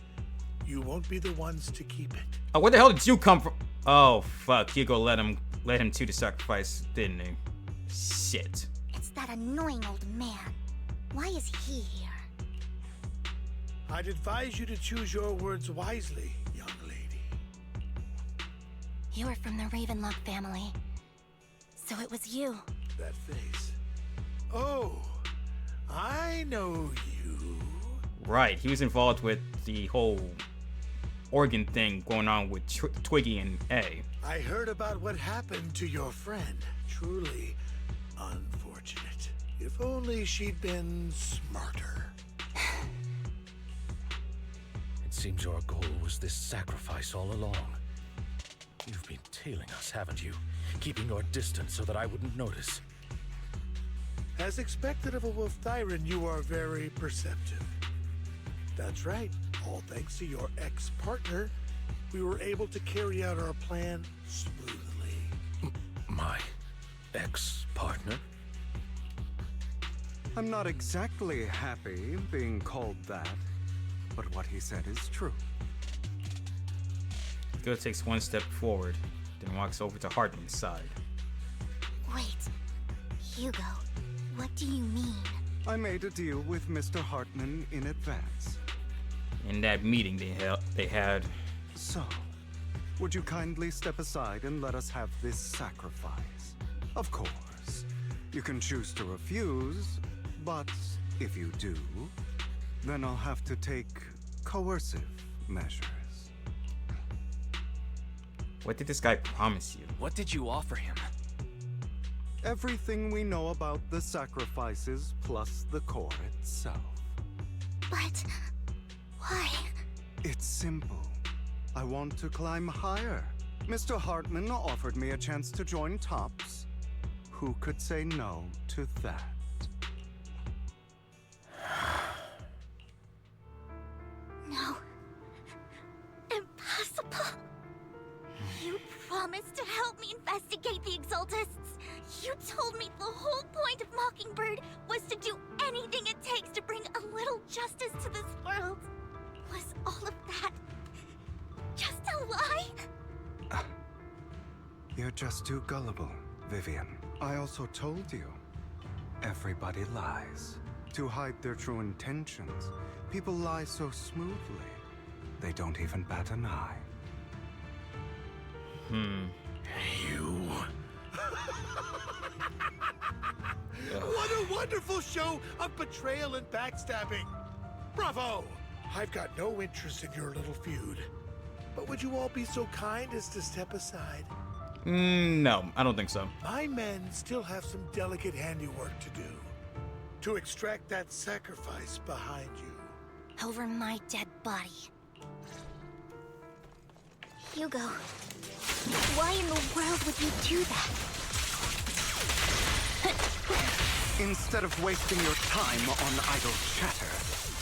You won't be the ones to keep it. Oh, where the hell did you come from? Oh, fuck. Hugo let him to the sacrifice, didn't he? Shit. It's that annoying old man. Why is he here? I'd advise you to choose your words wisely, young lady. You're from the Ravenlock family. So it was you. That face. Oh, I know you. Right, he was involved with the whole organ thing going on with Twiggy and A. I heard about what happened to your friend. Truly unfortunate. If only she'd been smarter. It seems your goal was this sacrifice all along. You've been tailing us, haven't you? Keeping your distance so that I wouldn't notice. As expected of a Wolf Thyran, you are very perceptive. That's right. All thanks to your ex-partner, we were able to carry out our plan smoothly. My ex-partner? I'm not exactly happy being called that, but what he said is true. Hugo takes one step forward, then walks over to Hartman's side. Wait, Hugo, what do you mean? I made a deal with Mr. Hartman in advance. In that meeting they had. So, would you kindly step aside and let us have this sacrifice? Of course, you can choose to refuse, but if you do, then I'll have to take coercive measures. What did this guy promise you? What did you offer him? Everything we know about the sacrifices plus the core itself. But why? It's simple. I want to climb higher. Mr. Hartman offered me a chance to join Tops. Who could say no to that? No. Impossible. You promised to help me investigate the Exaltists. You told me the whole point of Mockingbird was to do anything it takes to bring a little justice to this world. Was all of that just a lie? You're just too gullible, Vivian. I also told you, everybody lies. To hide their true intentions, people lie so smoothly, they don't even bat an eye. You... What a wonderful show of betrayal and backstabbing! Bravo! I've got no interest in your little feud. But would you all be so kind as to step aside? No, I don't think so. My men still have some delicate handiwork to do. To extract that sacrifice behind you. Over my dead body. Hugo, why in the world would you do that? Instead of wasting your time on idle chatter,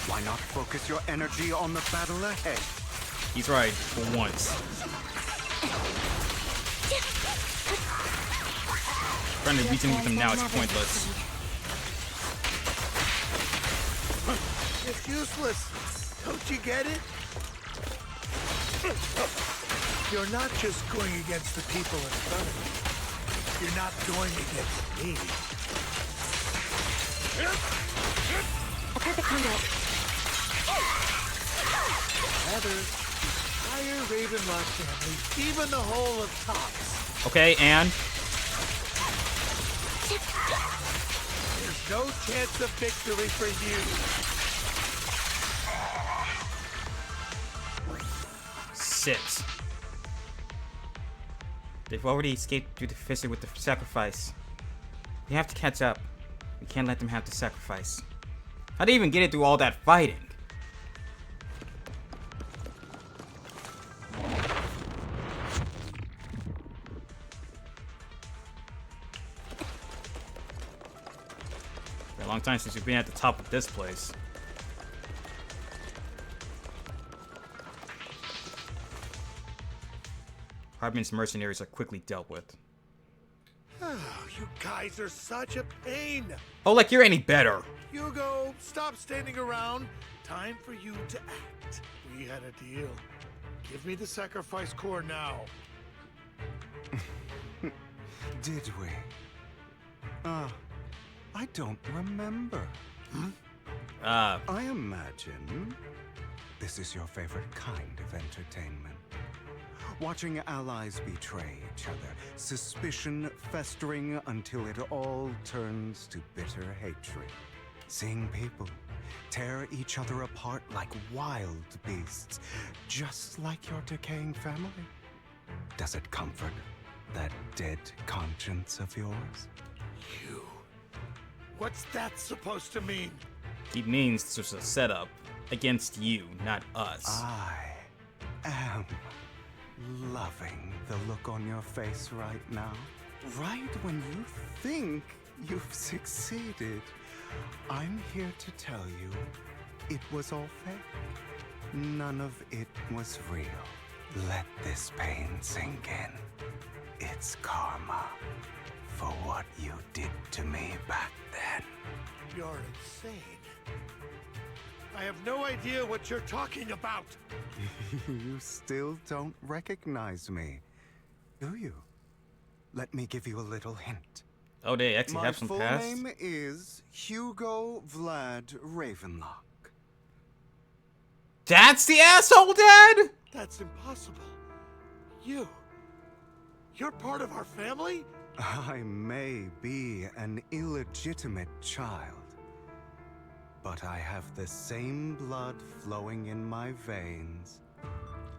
why not focus your energy on the battle ahead? He's right, for once. Trying to reason with him now is pointless. It's useless. Don't you get it? You're not just going against the people in front of you. You're not going against me. A perfect conduit. Heather, entire Ravenlock family, even the whole of Tops. Okay, and There's no chance of victory for you. 6. They've already escaped through the fissure with the sacrifice. We have to catch up. We can't let them have the sacrifice. How'd they even get it through all that fighting? Been a long time since we've been at the top of this place. Hartman's mercenaries are quickly dealt with. You guys are such a pain. Oh, like you're any better. Hugo, stop standing around. Time for you to act. We had a deal. Give me the sacrifice core now. Did we? I don't remember. I imagine this is your favorite kind of entertainment. Watching allies betray each other, suspicion festering until it all turns to bitter hatred. Seeing people tear each other apart like wild beasts, just like your decaying family. Does it comfort that dead conscience of yours? You. What's that supposed to mean? He means this was a setup against you, not us. I am loving the look on your face right now. Right when you think you've succeeded, I'm here to tell you it was all fake. None of it was real. Let this pain sink in. It's karma for what you did to me back then. You're insane. I have no idea what you're talking about. You still don't recognize me, do you? Let me give you a little hint. Oh, they actually My have some full past. name is Hugo Vlad Ravenlock. That's the asshole dad? That's impossible. You're part of our family? I may be an illegitimate child, but I have the same blood flowing in my veins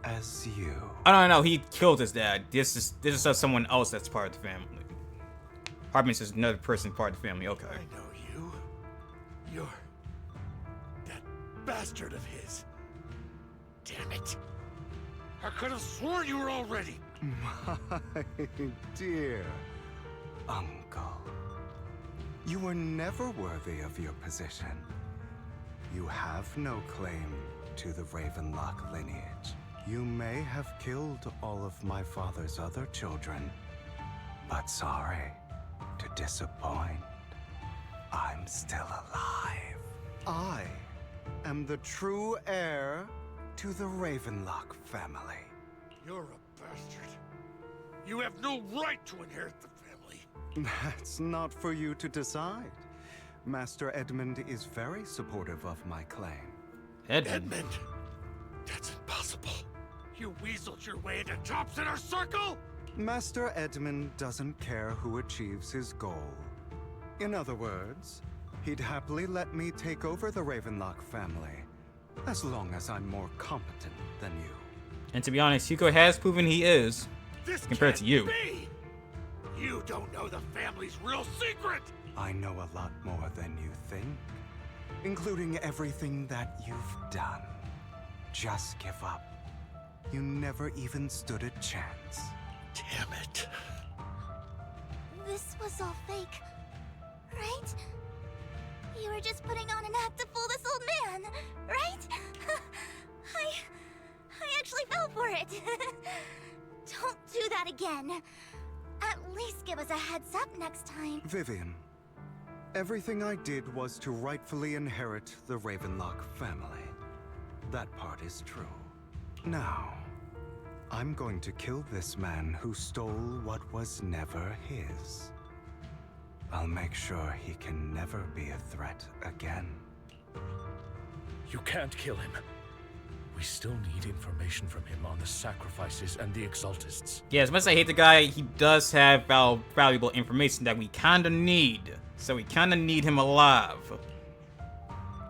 as you. I don't know. He killed his dad. This is just someone else that's part of the family. Hartman's just another person part of the family. Okay. I know you. You're that bastard of his. Damn it. I could have sworn you were already. My dear uncle, you were never worthy of your position. You have no claim to the Ravenlock lineage. You may have killed all of my father's other children, but sorry to disappoint. I'm still alive. I am the true heir to the Ravenlock family. You're a bastard. You have no right to inherit the family. That's not for you to decide. Master Edmund is very supportive of my claim. Edmund? That's impossible. You weaseled your way into Top's inner circle? Master Edmund doesn't care who achieves his goal. In other words, he'd happily let me take over the Ravenlock family, as long as I'm more competent than you. And to be honest, Hugo has proven he is, This compared to can't you. be. You don't know the family's real secret. I know a lot more than you think, including everything that you've done. Just give up. You never even stood a chance. Damn it. This was all fake, right? You were just putting on an act to fool this old man, right? I actually fell for it. Don't do that again. At least give us a heads up next time. Vivian, everything I did was to rightfully inherit the Ravenlock family. That part is true. Now, I'm going to kill this man who stole what was never his. I'll make sure he can never be a threat again. You can't kill him. We still need information from him on the sacrifices and the Exaltists. Yeah, as much as I hate the guy, he does have valuable information that we kinda need. So we kinda need him alive.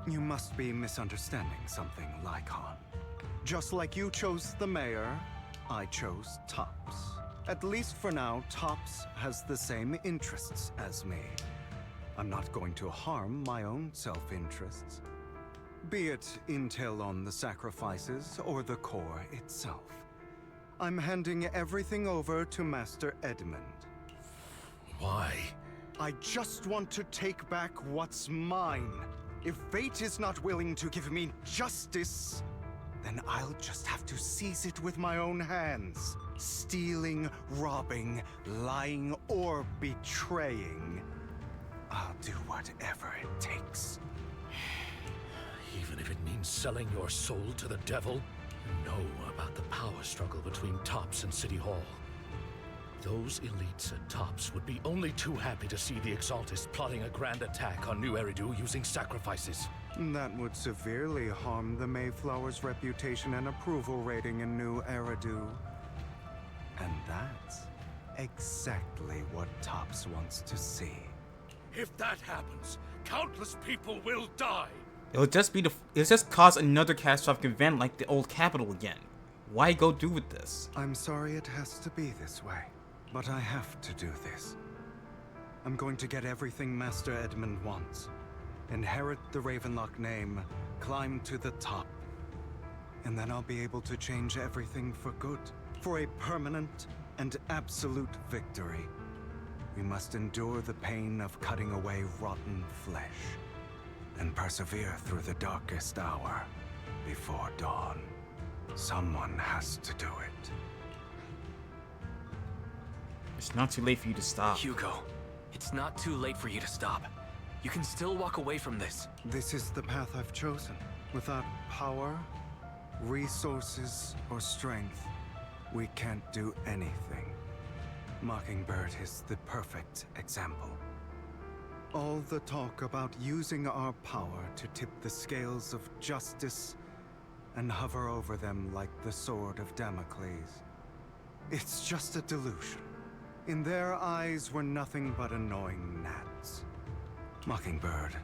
You must be misunderstanding something, Lycon. Just like you chose the mayor, I chose Tops. At least for now, Tops has the same interests as me. I'm not going to harm my own self-interests. Be it intel on the sacrifices or the core itself. I'm handing everything over to Master Edmund. Why? I just want to take back what's mine. If fate is not willing to give me justice, then I'll just have to seize it with my own hands. Stealing, robbing, lying, or betraying. I'll do whatever it takes. Even if it means selling your soul to the devil? You know about the power struggle between Tops and City Hall. Those elites at Tops would be only too happy to see the Exaltists plotting a grand attack on New Eridu using sacrifices. That would severely harm the Mayflower's reputation and approval rating in New Eridu. And that's exactly what Tops wants to see. If that happens, countless people will die. It'll just cause another catastrophic event like the old capital again. Why go through with this? I'm sorry it has to be this way, but I have to do this. I'm going to get everything Master Edmund wants. Inherit the Ravenlock name, climb to the top. And then I'll be able to change everything for good. For a permanent and absolute victory. We must endure the pain of cutting away rotten flesh. And persevere through the darkest hour before dawn. Someone has to do it. It's not too late for you to stop. Hugo, it's not too late for you to stop. You can still walk away from this. This is the path I've chosen. Without power, resources, or strength, we can't do anything. Mockingbird is the perfect example. All the talk about using our power to tip the scales of justice and hover over them like the sword of Damocles. It's just a delusion. In their eyes, we're nothing but annoying gnats. Mockingbird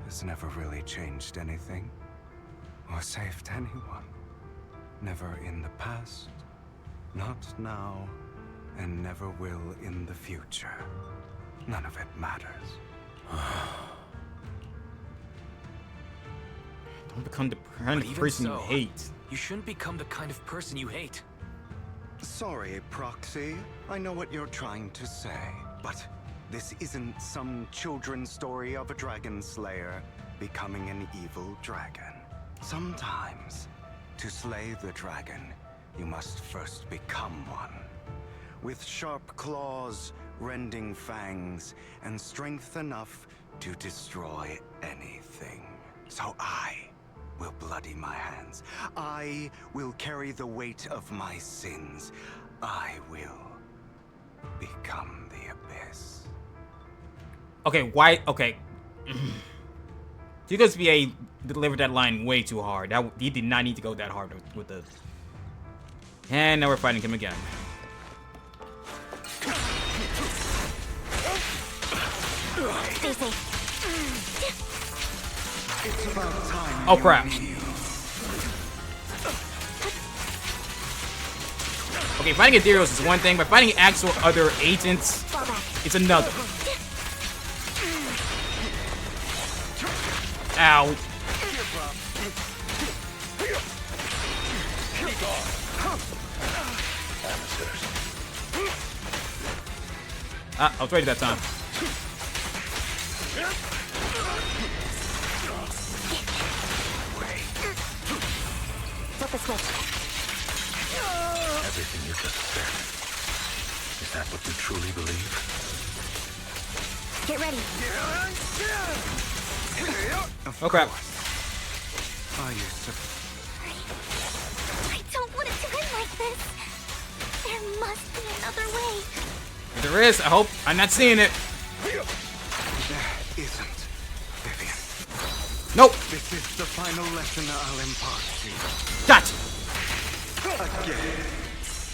has never really changed anything, or saved anyone. Never in the past, not now, and never will in the future. None of it matters. Don't become the kind of person you hate. You shouldn't become the kind of person you hate. Sorry, Proxy. I know what you're trying to say, but this isn't some children's story of a dragon slayer becoming an evil dragon. Sometimes, to slay the dragon, you must first become one. With sharp claws, rending fangs, and strength enough to destroy anything. So I will bloody my hands. I will carry the weight of my sins. I will become the abyss. Okay, why? Okay. Hugo's VA delivered that line way too hard. He did not need to go that hard with the... And now we're fighting him again. Stay safe. It's about time. Oh crap. Okay, fighting Adirios is one thing, but fighting actual other agents, it's another. Ow. I was ready that time. Flip the switch. Everything you just said. Is that what you truly believe? Get ready. Oh crap. I used to... I don't want it to end like this. There must be another way. If there is, I hope I'm not seeing it. There isn't, Vivian. Nope. This is the final lesson I'll impart to you. Gotcha.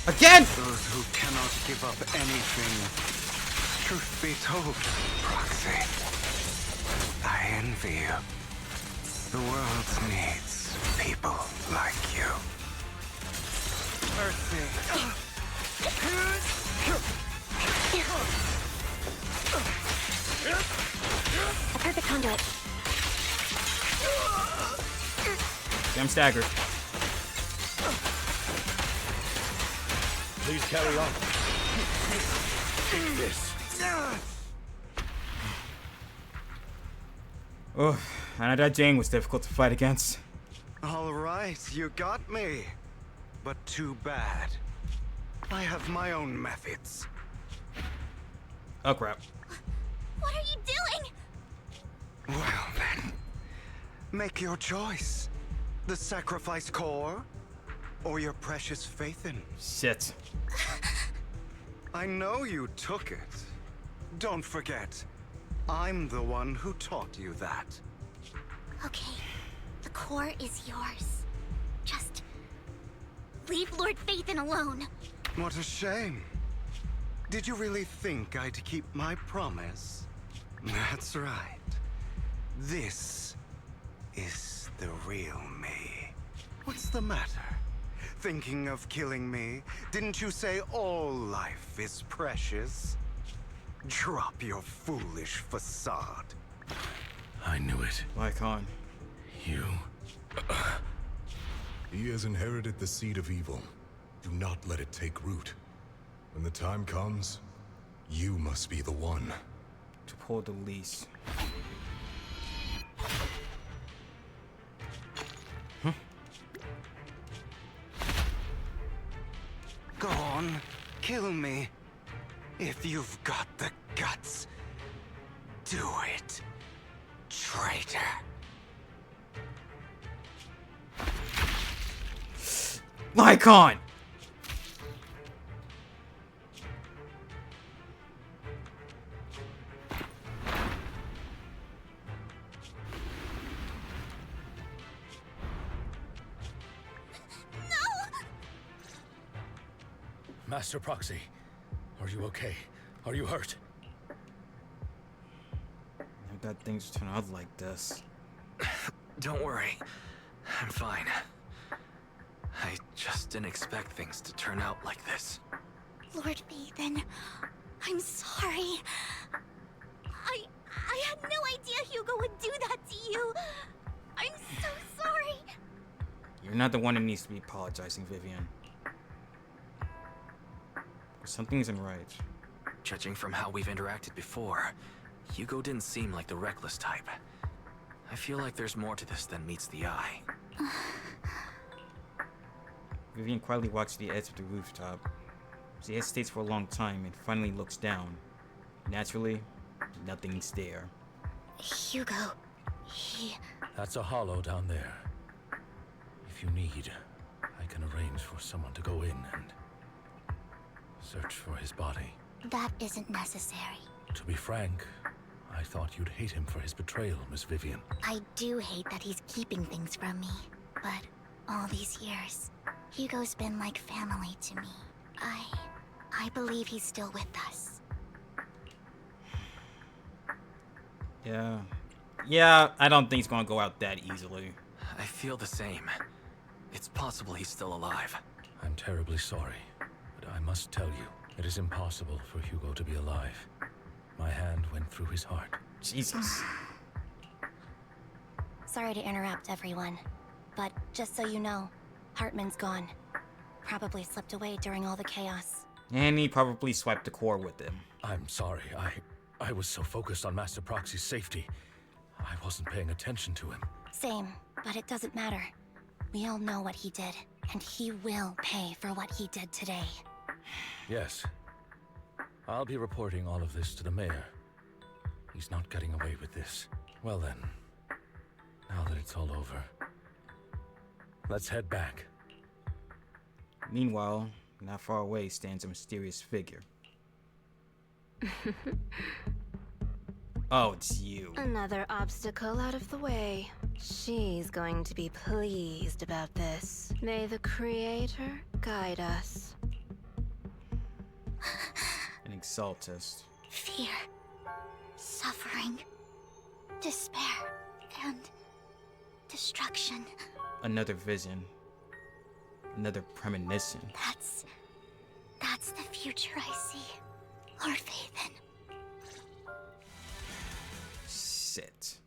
Again? Those who cannot give up anything. Truth be told, Proxy, I envy you. The world needs people like you. Mercy. A perfect conduit. I'm staggered. Please carry on. Take this. Oh, I know that Jane was difficult to fight against. All right, you got me. But too bad. I have my own methods. Oh crap. What are you doing? Well then, make your choice. The sacrifice core, or your precious faith in. Shit. I know you took it. Don't forget, I'm the one who taught you that. Okay, the core is yours. Just leave Lord Phaethon alone. What a shame. Did you really think I'd keep my promise? That's right. This is the real me. What's the matter? Thinking of killing me? Didn't you say all life is precious? Drop your foolish facade. I knew it. Lycon. You. He has inherited the seed of evil. Do not let it take root. When the time comes, you must be the one. To pull the lease. Kill me. If you've got the guts, do it, traitor. Lycon! Master Proxy, are you okay? Are you hurt? I've got things turn out like this. Don't worry. I'm fine. I just didn't expect things to turn out like this. Lord Phaethon, I'm sorry. I had no idea Hugo would do that to you. I'm so sorry. You're not the one who needs to be apologizing, Vivian. Something isn't right. Judging from how we've interacted before, Hugo didn't seem like the reckless type. I feel like there's more to this than meets the eye. Vivian quietly walks to the edge of the rooftop. She hesitates for a long time and finally looks down. Naturally, nothing's there. Hugo, he... That's a hollow down there. If you need, I can arrange for someone to go in and search for his body. That isn't necessary. To be frank, I thought you'd hate him for his betrayal, Miss Vivian. I do hate that he's keeping things from me. But all these years, Hugo's been like family to me. I believe he's still with us. Yeah, I don't think he's gonna go out that easily. I feel the same. It's possible he's still alive. I'm terribly sorry, but I must tell you, it is impossible for Hugo to be alive. My hand went through his heart. Jesus. Sorry to interrupt, everyone. But just so you know, Hartman's gone. Probably slipped away during all the chaos. And he probably swiped the core with him. I'm sorry, I was so focused on Master Proxy's safety. I wasn't paying attention to him. Same, but it doesn't matter. We all know what he did, and he will pay for what he did today. Yes. I'll be reporting all of this to the mayor. He's not getting away with this. Well then, now that it's all over, let's head back. Meanwhile, not far away stands a mysterious figure. Oh, it's you. Another obstacle out of the way. She's going to be pleased about this. May the Creator guide us. An exaltist. Fear, suffering, despair, and destruction. Another vision. Another premonition. That's the future I see, Lord Phaethon. Shit.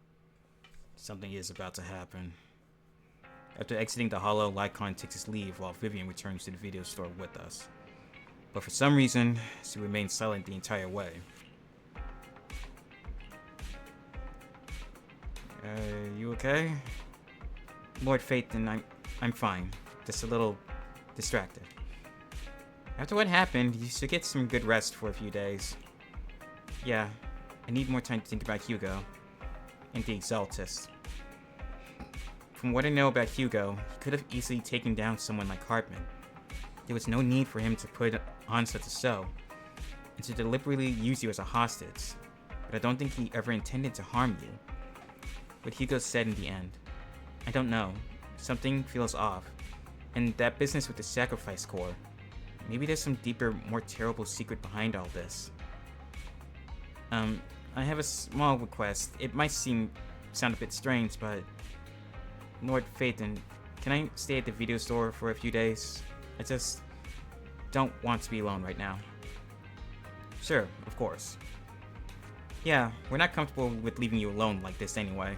Something is about to happen. After exiting the hollow, Lycon takes his leave while Vivian returns to the video store with us. But for some reason, she remains silent the entire way. You okay? Lord Phaethon, I'm fine. Just a little distracted. After what happened, you should get some good rest for a few days. Yeah, I need more time to think about Hugo and the Exaltist. From what I know about Hugo, he could have easily taken down someone like Hartman. There was no need for him to put on such a show, and to deliberately use you as a hostage, but I don't think he ever intended to harm you. What Hugo said in the end, I don't know, something feels off, and that business with the sacrifice core, maybe there's some deeper, more terrible secret behind all this. I have a small request. It might sound a bit strange, but Lord Phaethon, can I stay at the video store for a few days? I just don't want to be alone right now. Sure, of course. Yeah, we're not comfortable with leaving you alone like this anyway.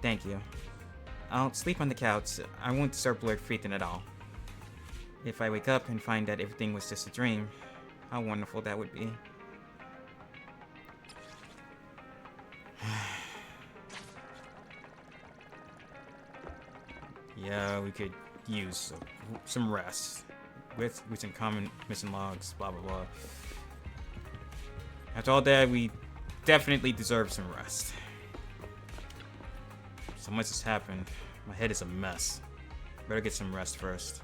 Thank you. I'll sleep on the couch. I won't disturb Lord Phaethon at all. If I wake up and find that everything was just a dream, how wonderful that would be. Yeah, we could use some rest. recent common missing logs, blah blah blah. After all that, we definitely deserve some rest. So much has happened. My head is a mess. Better get some rest first.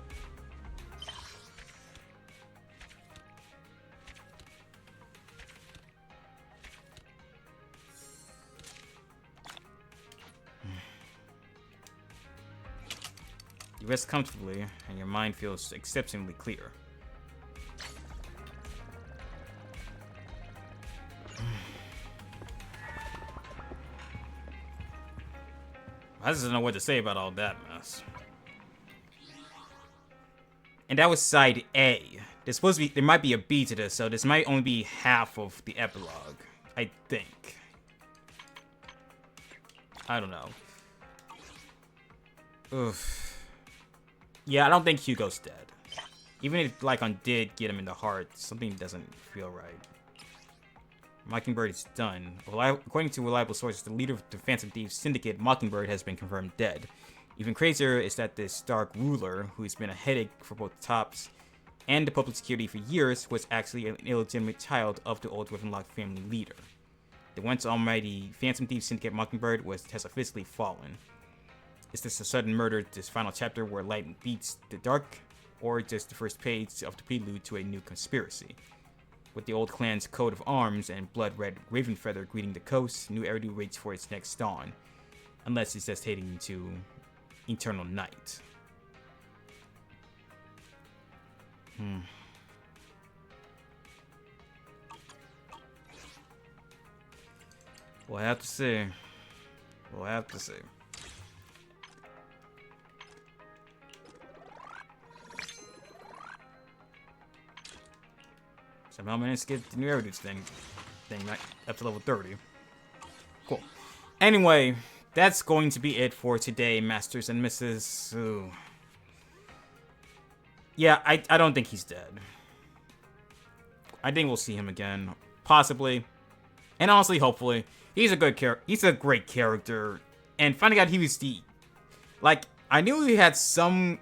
You rest comfortably, and your mind feels exceptionally clear. I just don't know what to say about all that mess. And that was side A. There's supposed to be, there might be a B to this, so this might only be half of the epilogue, I think. I don't know. Oof. Yeah, I don't think Hugo's dead. Even if Lycon did get him in the heart, something doesn't feel right. Mockingbird is done. According to reliable sources, the leader of the Phantom Thieves Syndicate, Mockingbird, has been confirmed dead. Even crazier is that this dark ruler, who's been a headache for both Tops and the public security for years, was actually an illegitimate child of the old Ravenlock family leader. The once almighty Phantom Thieves Syndicate Mockingbird has officially fallen. Is this a sudden murder, this final chapter where light beats the dark, or just the first page of the prelude to a new conspiracy? With the old clan's coat of arms and blood-red raven feather greeting the coast, New Eridu waits for its next dawn, unless it's just heading into eternal night. We'll have to see. We'll have to see. Somehow managed to get the New Eridu's thing up to level 30. Cool. Anyway, that's going to be it for today, Masters and Misses. Ooh. Yeah, I don't think he's dead. I think we'll see him again, possibly, and honestly, hopefully. He's a good character. He's a great character, and finding out he was I knew he had some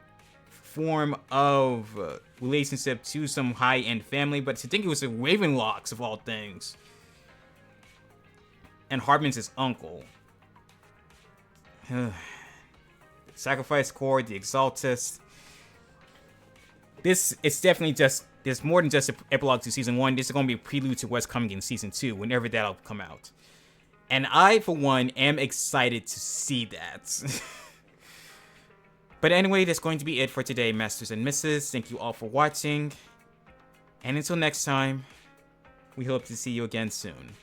form of relationship to some high-end family, but to think it was the Ravenlocks of all things, and Hartman's his uncle. Sacrifice Corps, the Exaltist. It's definitely just, there's more than just an epilogue to season 1. This is going to be a prelude to what's coming in season 2, whenever that'll come out. And I, for one, am excited to see that. But anyway, that's going to be it for today, Masters and Misses. Thank you all for watching. And until next time, we hope to see you again soon.